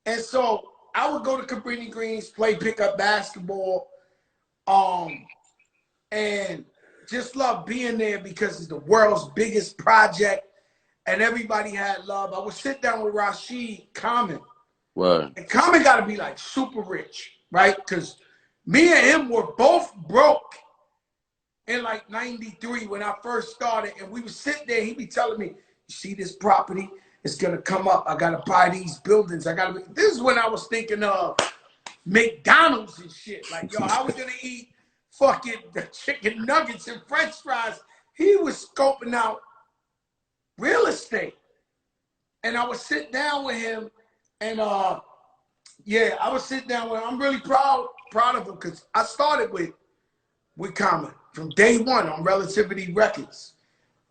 And so I would go to Cabrini Greens, play pickup basketball, and just love being there because it's the world's biggest project and everybody had love. I would sit down with Rashid Common. Word. And Common got to be like super rich, right? Because me and him were both broke in like 93 when I first started. And we would sit there, he'd be telling me, you see this property? It's going to come up. I got to buy these buildings. This is when I was thinking of McDonald's and shit. Like, yo, how we going to eat fucking the chicken nuggets and french fries? He was scoping out real estate. And I would sit down with him and yeah, I would sit down with him. I'm really proud of him because I started with Common from day one on Relativity Records.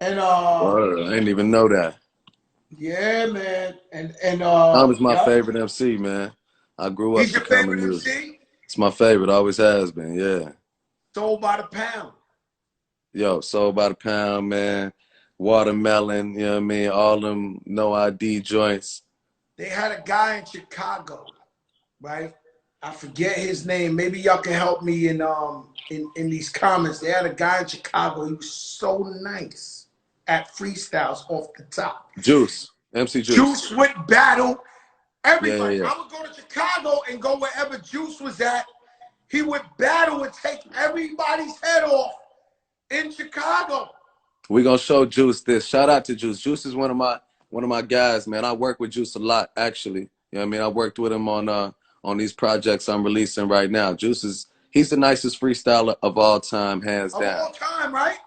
And Word. I didn't even know that. Yeah, man. And Common's my favorite MC, man. I grew up he's your to Common favorite music. MC? It's my favorite, always has been, yeah. Sold by the pound. Yo, Sold by the Pound, man. Watermelon, you know what I mean? All them no ID joints. They had a guy in Chicago, right? I forget his name. Maybe y'all can help me in these comments. They had a guy in Chicago. He was so nice at freestyles off the top. Juice. MC Juice. Juice would battle everybody. Yeah. I would go to Chicago and go wherever Juice was at. He would battle and take everybody's head off in Chicago. We gonna show Juice this. Shout out to Juice. Juice is one of my guys, man. I work with Juice a lot, actually. You know what I mean? I worked with him on these projects I'm releasing right now. He's the nicest freestyler of all time, hands down. Of all time, right?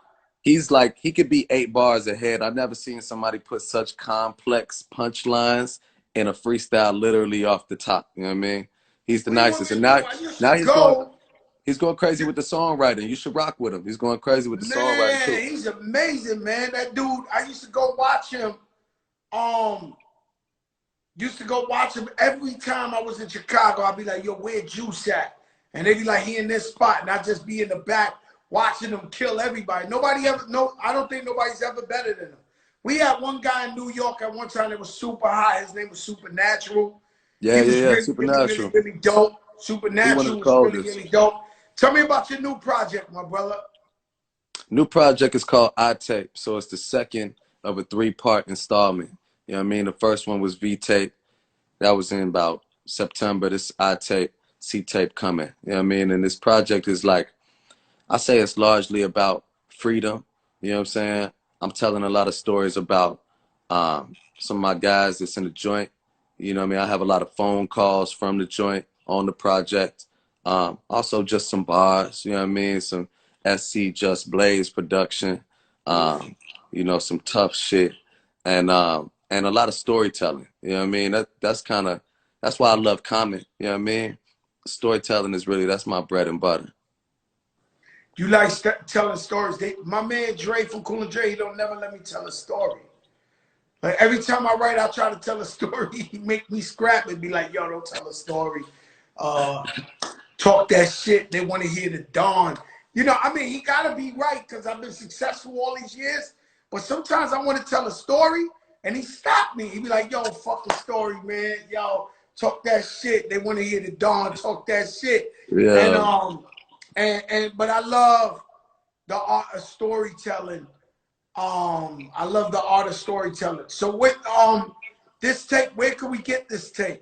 He's like, he could be 8 bars ahead. I've never seen somebody put such complex punchlines in a freestyle literally off the top. You know what I mean? He's the nicest. And now he's going crazy with the songwriting. You should rock with him. He's going crazy with the songwriting too. Man, he's amazing, man. That dude, I used to go watch him. Used to go watch him every time I was in Chicago. I'd be like, yo, where Juice at? And they'd be like, he in this spot. And I'd just be in the back watching him kill everybody. I don't think nobody's ever better than him. We had one guy in New York at one time that was super high. His name was Supernatural. Yeah, really, Supernatural. Really dope. Supernatural was really dope. Tell me about your new project, my brother. New project is called I-Tape. So it's the second of a 3-part installment. You know what I mean? The first one was V-Tape. That was in about September. This I-Tape, C-Tape coming. You know what I mean? And this project is like, I say it's largely about freedom. You know what I'm saying? I'm telling a lot of stories about some of my guys that's in the joint. You know what I mean? I have a lot of phone calls from the joint on the project. Also just some bars, you know what I mean? Some SC Just Blaze production, you know, some tough shit. And a lot of storytelling, you know what I mean? That's why I love Common, you know what I mean? Storytelling is really, that's my bread and butter. You like telling stories. My man Dre from Cool and Dre, he don't never let me tell a story. Like every time I write, I try to tell a story. He make me scrap and be like, yo, don't tell a story. Talk that shit. They want to hear the dawn. You know, I mean, he got to be right because I've been successful all these years. But sometimes I want to tell a story and he stopped me. He be like, yo, fuck the story, man. Yo, talk that shit. They want to hear the dawn. Talk that shit. Yeah. But I love the art of storytelling. I love the art of storytelling. So with this tape, where can we get this tape?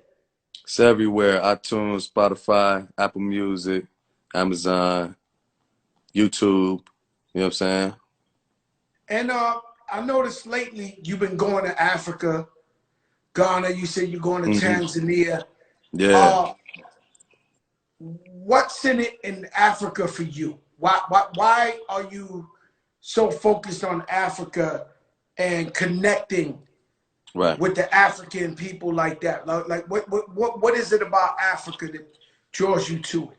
It's everywhere. iTunes, Spotify, Apple Music, Amazon, YouTube. You know what I'm saying? And I noticed lately you've been going to Africa, Ghana. You said you're going to Tanzania. Yeah. What's in it in Africa for you? Why are you so focused on Africa and connecting with the African people like that? Like what is it about Africa that draws you to it?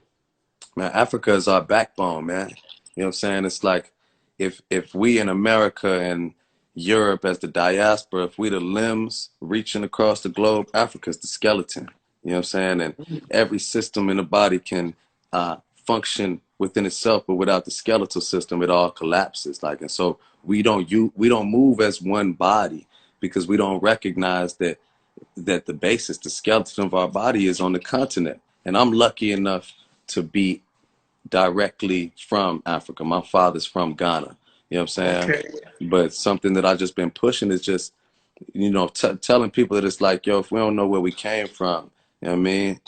Man, Africa is our backbone, man. You know what I'm saying? It's like if we in America and Europe as the diaspora, if we the limbs reaching across the globe, Africa's the skeleton. You know what I'm saying? And every system in the body can function within itself, but without the skeletal system, it all collapses. And so we don't move as one body because we don't recognize that that the basis, the skeleton of our body is on the continent. And I'm lucky enough to be directly from Africa. My father's from Ghana. You know what I'm saying? Okay. But something that I just been pushing is just, telling people that it's like, yo, if we don't know where we came from, you know what I mean?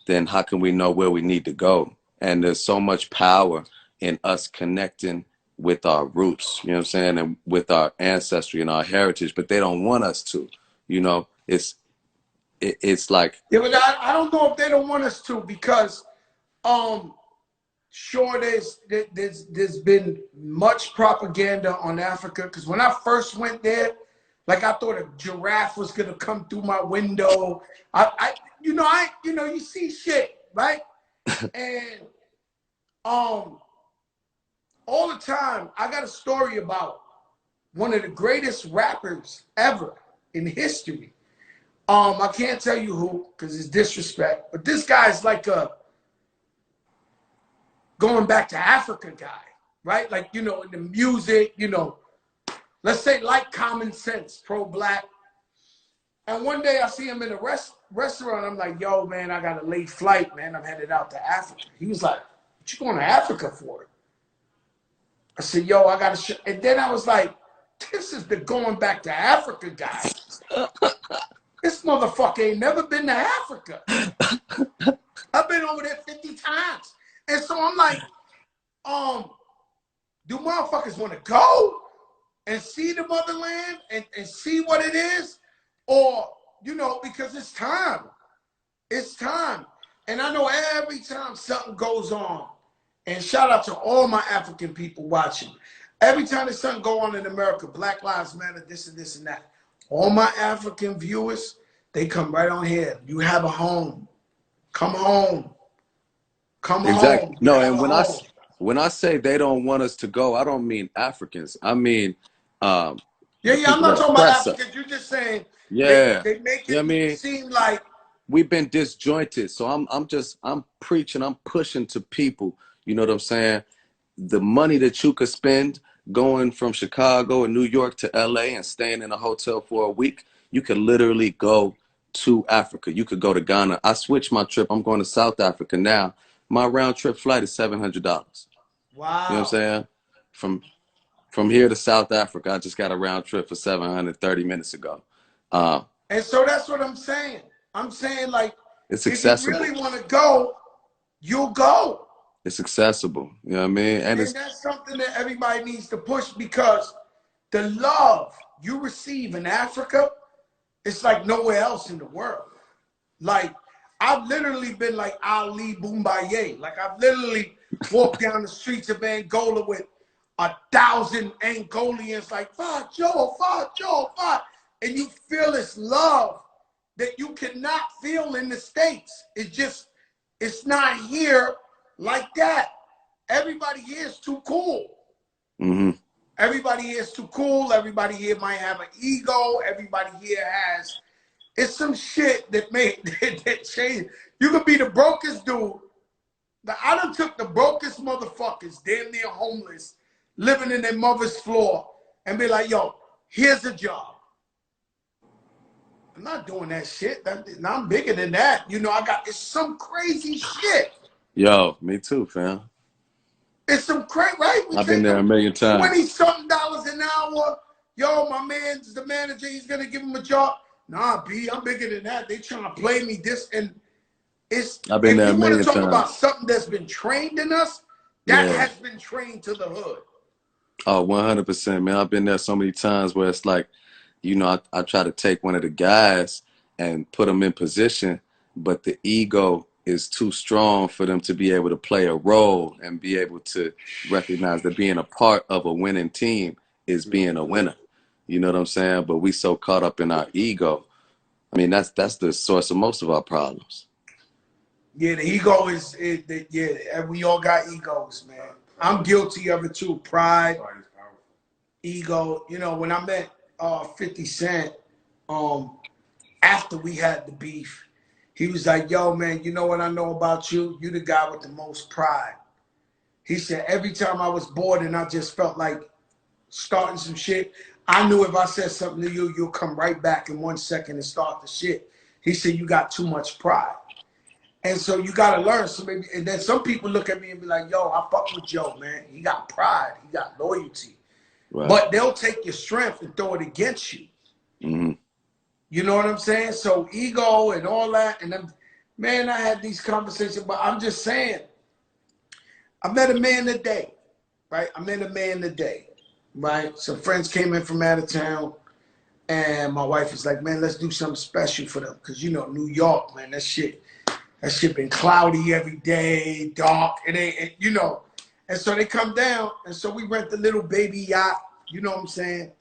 Then how can we know where we need to go? And there's so much power in us connecting with our roots, you know what I'm saying? And with our ancestry and our heritage, but they don't want us to, it's like, Yeah, but I don't know if they don't want us to because um sure there's been much propaganda on Africa because when I first went there, like I thought a giraffe was gonna come through my window. You see shit, right? And um all the time I got a story about one of the greatest rappers ever in history. I can't tell you who because it's disrespect, but this guy's like a going back to Africa guy, right? Like, in the music, let's say like Common Sense, pro-black. And one day I see him in a restaurant. I'm like, yo, man, I got a late flight, man. I'm headed out to Africa. He was like, what you going to Africa for? I said, yo, I got to And then I was like, this is the going back to Africa guy. This motherfucker ain't never been to Africa. I've been over there 50 times. And so I'm like, do motherfuckers want to go and see the motherland and see what it is? Or, because it's time. It's time. And I know every time something goes on, and shout out to all my African people watching, every time there's something go on in America, Black Lives Matter, this and this and that, all my African viewers, they come right on here. You have a home. Come home. Come exactly. home. You No, have and a home. when I say they don't want us to go, I don't mean Africans. I mean Yeah, the yeah, I'm people not that talking about oppress us. Africans. You're just saying Yeah. they make You know it what I mean? seem like, We've been disjointed. So I'm preaching, I'm pushing to people, you know what I'm saying? The money that you could spend going from Chicago and New York to LA and staying in a hotel for a week, you could literally go to Africa. You could go to Ghana. I switched my trip. I'm going to South Africa now. My round trip flight is $700. You know what I'm wow. saying? From from here to South Africa, I just got a round trip for 730 minutes ago. Uh, And so that's what I'm saying. I'm saying, like, it's if you accessible. really want to go, you'll go. It's accessible. You know what I mean? And And it's that's something that everybody needs to push because the love you receive in Africa, it's like nowhere else in the world. Like, I've literally been like Ali Boumbaye. Like, I've literally walked down the streets of Angola with 1,000 Angolians like, Fa Joe, Fa Joe, Fa. And you feel this love that you cannot feel in the States. It's not here like that. Everybody here is too cool. mm-hmm. Everybody here is too cool. Everybody here might have an ego. Everybody here has, it's some shit that made that change. You could be the brokest dude. I done took the brokest motherfuckers, damn near homeless, living in their mother's floor, and be like, yo, here's a job. I'm not doing that shit. I'm bigger than that. It's some crazy shit. Yo, me too, fam. It's some crazy, right? We I've been take there a them million 20 times. something dollars an hour. Yo, my man's the manager. He's going to give him a job. Nah, B, I'm bigger than that. They trying to play me this. And I've been if there a you want to million talk about times. something that's been trained in us, that Yeah. has been trained to the hood. Oh, 100%, man. I've been there so many times where it's like, I try to take one of the guys and put them in position, but the ego is too strong for them to be able to play a role and be able to recognize that being a part of a winning team is being a winner. You know what I'm saying? But we so caught up in our ego. I mean, that's the source of most of our problems. Yeah, the ego yeah, we all got egos, man. I'm guilty of it too. Pride, ego. When I met 50 Cent, after we had the beef, he was like, yo, man, you know what I know about you? You the guy with the most pride. He said, every time I was bored and I just felt like starting some shit, I knew if I said something to you, you'll come right back in 1 second and start the shit. He said, you got too much pride. And so you got to learn. So maybe, and then some people look at me and be like, yo, I fuck with Joe, man. He got pride. He got loyalty. Right. But they'll take your strength and throw it against you. Mm-hmm. You know what I'm saying? So ego and all that. And then, man, I had these conversations, but I'm just saying, I met a man today, right? I met a man today, right? Some friends came in from out of town. And my wife is like, man, let's do something special for them. Because, you know, New York, man, that shit been cloudy every day, dark. It ain't, you know. And so they come down. And so we rent the little baby yacht. You know what I'm saying?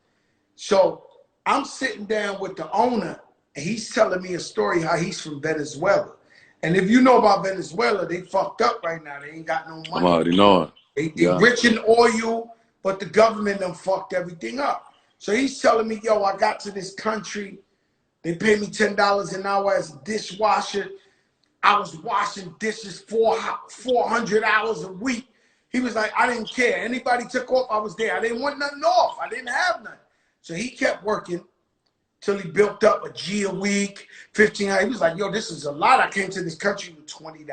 So I'm sitting down with the owner. And he's telling me a story how he's from Venezuela. And if you know about Venezuela, they fucked up right now. They ain't got no money. I'm already knowing. They rich in oil, but the government done fucked everything up. So he's telling me, yo, I got to this country. They paid me $10 an hour as a dishwasher. I was washing dishes 400 hours a week. He was like, I didn't care. Anybody took off, I was there. I didn't want nothing off. I didn't have nothing. So he kept working till he built up a G a week, 15. He was like, yo, this is a lot. I came to this country with $20.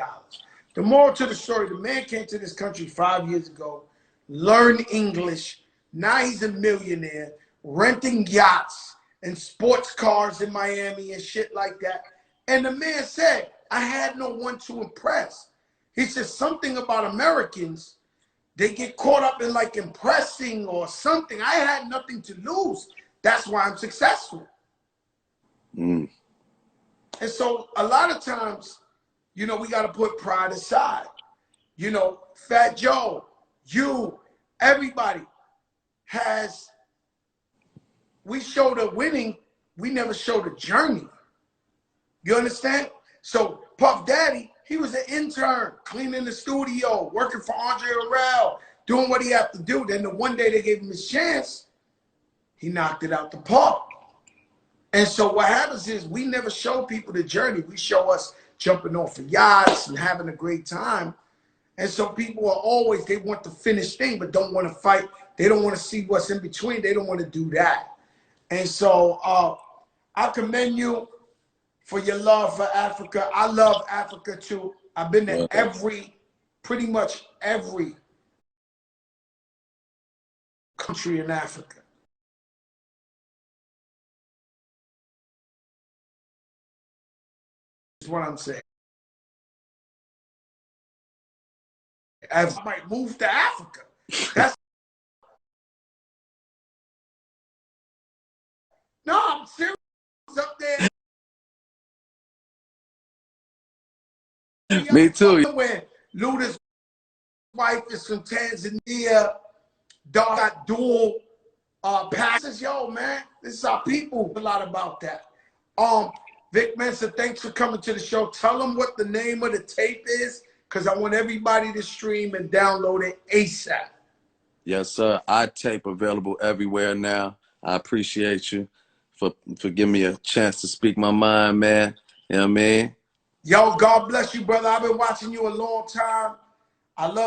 The moral to the story, the man came to this country 5 years ago, learned English. Now he's a millionaire, renting yachts and sports cars in Miami and shit like that. And the man said, I had no one to impress. He said something about Americans, they get caught up in like impressing or something. I had nothing to lose. That's why I'm successful. Mm. And so a lot of times, you know, we got to put pride aside. You know, Fat Joe, you, everybody has, we show the winning, we never show the journey. You understand? So Puff Daddy, he was an intern, cleaning the studio, working for Andre Harrell, doing what he had to do. Then the one day they gave him his chance, he knocked it out the park. And so what happens is we never show people the journey. We show us jumping off of yachts and having a great time. And so people are always, they want the finished thing, but don't want to fight. They don't want to see what's in between. They don't want to do that. And so I commend you for your love for Africa. I love Africa too. I've been to pretty much every country in Africa. That's what I'm saying. As I might move to Africa. That's no, I'm serious. Up there. Me too. When Luda's wife is from Tanzania, dog got dual passes. Yo, man, this is our people. A lot about that. Vic Mensa, thanks for coming to the show. Tell them what the name of the tape is, because I want everybody to stream and download it ASAP. Yes, sir. iTape available everywhere now. I appreciate you for giving me a chance to speak my mind, man. You know what I mean? Yo, God bless you, brother. I've been watching you a long time. I love